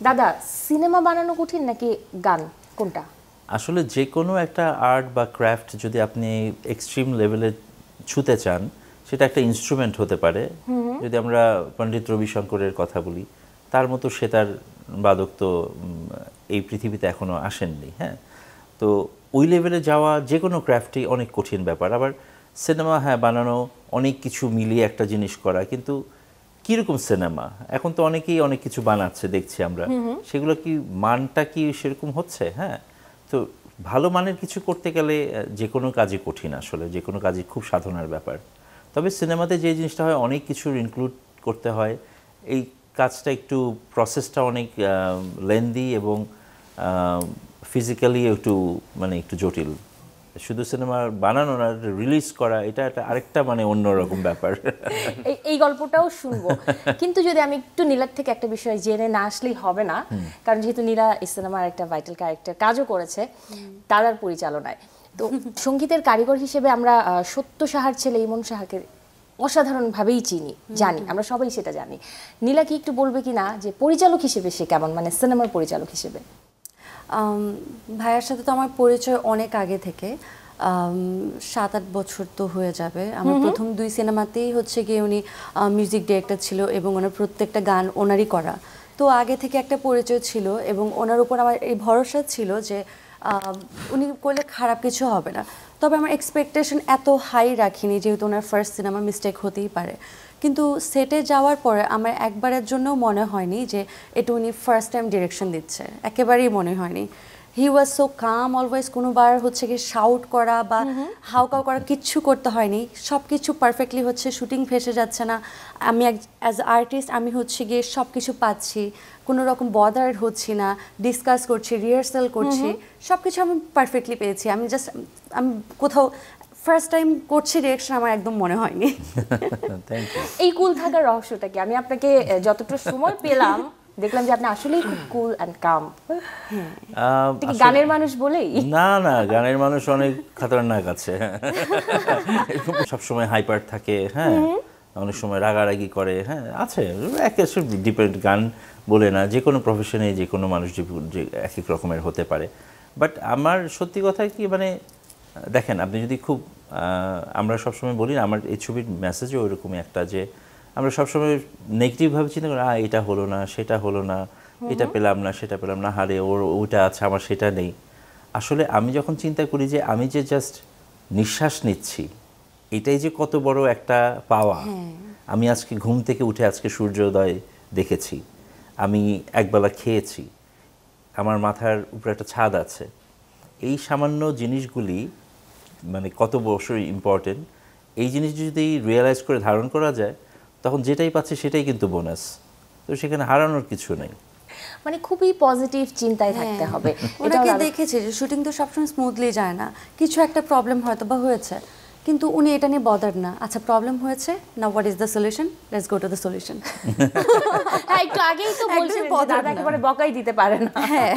দাদা, সিনেমা বানানো কঠিন নাকি গান, কোনটা? আসলে যে কোনো একটা আর্ট বা ক্রাফট যদি আপনি এক্সট্রিম লেভেলে ছুতে চান, সেটা একটা ইনস্ট্রুমেন্ট হতে পারে। যদি আমরা পণ্ডিত রবিশঙ্করের কথা বলি, তার মতো সেতার বাদক তো এই পৃথিবীতে এখনো আসেননি। হ্যাঁ, তো ওই লেভেলে যাওয়া যে কোনো ক্রাফটই অনেক কঠিন ব্যাপার। আবার সিনেমা হ্যাঁ বানানো, অনেক কিছু মিলিয়ে একটা জিনিস করা, কিন্তু কীরকম সিনেমা? এখন তো অনেকেই অনেক কিছু বানাচ্ছে দেখছি আমরা, সেগুলো কি মানটা কি সেরকম হচ্ছে? হ্যাঁ, তো ভালো মানের কিছু করতে গেলে যে কোনো কাজই কঠিন, আসলে যে কোনো কাজই খুব সাধনার ব্যাপার। তবে সিনেমাতে যে জিনিসটা হয়, অনেক কিছুর ইনক্লুড করতে হয়। এই কাজটা একটু প্রসেসটা অনেক লেন্দি এবং ফিজিক্যালি একটু মানে একটু জটিল। শুধু সিনেমা বানানো না, রিলিজ করা, এটা একটা আরেকটা মানে অন্যরকম ব্যাপার। এই গল্পটাও শুনবো, কিন্তু যদি আমি একটু নীলার থেকে একটা বিষয় জেনে না আসলেই হবে না, কারণ যেহেতু নীলা এই সিনেমার একটা ভাইটাল ক্যারেক্টার কাজও করেছে তার পরিচালনায়। তো সঙ্গীতের কারিগর হিসেবে আমরা সত্য সাহার ছেলে ইমন সাহাকে অসাধারণভাবেই চিনি, জানি, আমরা সবাই সেটা জানি। নীলা কি একটু বলবে কি না যে পরিচালক হিসেবে সে কেমন, মানে সিনেমার পরিচালক হিসেবে? ভাইয়ার সাথে তো আমার পরিচয় অনেক আগে থেকে, 7-8 বছর তো হয়ে যাবে। আমার প্রথম 2 সিনেমাতেই হচ্ছে গিয়ে উনি মিউজিক ডিরেক্টর ছিল এবং ওনার প্রত্যেকটা গান ওনারই করা। তো আগে থেকে একটা পরিচয় ছিল এবং ওনার উপর আমার এই ভরসা ছিল যে উনি করলে খারাপ কিছু হবে না। তবে আমার এক্সপেকটেশন এত হাই রাখিনি, যেহেতু ওনার ফার্স্ট সিনেমা, মিস্টেক হতেই পারে। কিন্তু সেটে যাওয়ার পরে আমার একবারের জন্য মনে হয়নি যে এটা উনি ফার্স্ট টাইম ডিরেকশন দিচ্ছে, একেবারেই মনে হয়নি। হি ওয়াজ সো কাম অলওয়েজ। কোনোবার হচ্ছে গিয়ে শাউট করা বা হাউকাউ করা কিচ্ছু করতে হয়নি, সব কিছু পারফেক্টলি হচ্ছে, শুটিং ফেসে যাচ্ছে না। আমি অ্যাজ আর্টিস্ট আমি হচ্ছে গিয়ে সব কিছু পাচ্ছি, কোনো রকম বদার হচ্ছি না, ডিসকাস করছি, রিহার্সাল করছি, সব কিছু আমি পারফেক্টলি পেয়েছি। আমি কোথাও ফার্স্ট টাইম করছি ডিরেকশন, আমার একদম মনে হয়নি। এই কুল থাকার রহস্যটা কি? আমি আপনাকে যতটা সময় পেলাম দেখলাম যে আপনি আসলেই খুব কুল অ্যান্ড কাম। গানের মানুষ বলেই না, না, গানের মানুষ অনেক খাতারনাক আছে। সবসময় হাইপার থাকে, হ্যাঁ, অনেক সময় রাগারাগি করে, হ্যাঁ, আছে, ডিপেন্ড, গান বলে না, যে কোনো প্রফেশনে যে কোনো মানুষ যে এক এক রকমের হতে পারে। বাট আমার সত্যি কথা কি, মানে দেখেন, আপনি যদি খুব আমরা সবসময় বলি না, আমার এই ছবির মেসেজও ওইরকমই একটা, যে আমরা সবসময় নেগেটিভভাবে চিন্তা করি, এটা হলো না, সেটা হলো না, এটা পেলাম না, সেটা পেলাম না, হারে ওর ওইটা আছে, আমার সেটা নেই। আসলে আমি যখন চিন্তা করি যে আমি যে জাস্ট নিঃশ্বাস নিচ্ছি, এটাই যে কত বড় একটা পাওয়া। আমি আজকে ঘুম থেকে উঠে আজকে সূর্যোদয় দেখেছি, আমি একবেলা খেয়েছি, আমার মাথার উপরে একটা ছাদ আছে। এই সামান্য জিনিসগুলি মানে কত বছর ইম্পর্টেন্ট। এই জিনিস যদি রিয়েলাইজ করে ধারণ করা যায়, তখন যেটাই পাচ্ছে সেটাই কিন্তু বোনাস। তো সেখানে হারানোর কিছু নেই, মানে খুবই পজিটিভ চিন্তায় থাকতে হবে। ওনাকে দেখেছি যে শুটিং তো সবসময় স্মুথলি যায় না, কিছু একটা প্রবলেম হয়তো বা হয়েছে, কিন্তু উনি এটা নিয়ে বদার না। আচ্ছা, প্রবলেম হয়েছে, now what is the solution, let's go to the solution. হ্যাঁ, একটু আগেই তো বলছেন দাদা একেবারে বকাই দিতে পারে না। হ্যাঁ।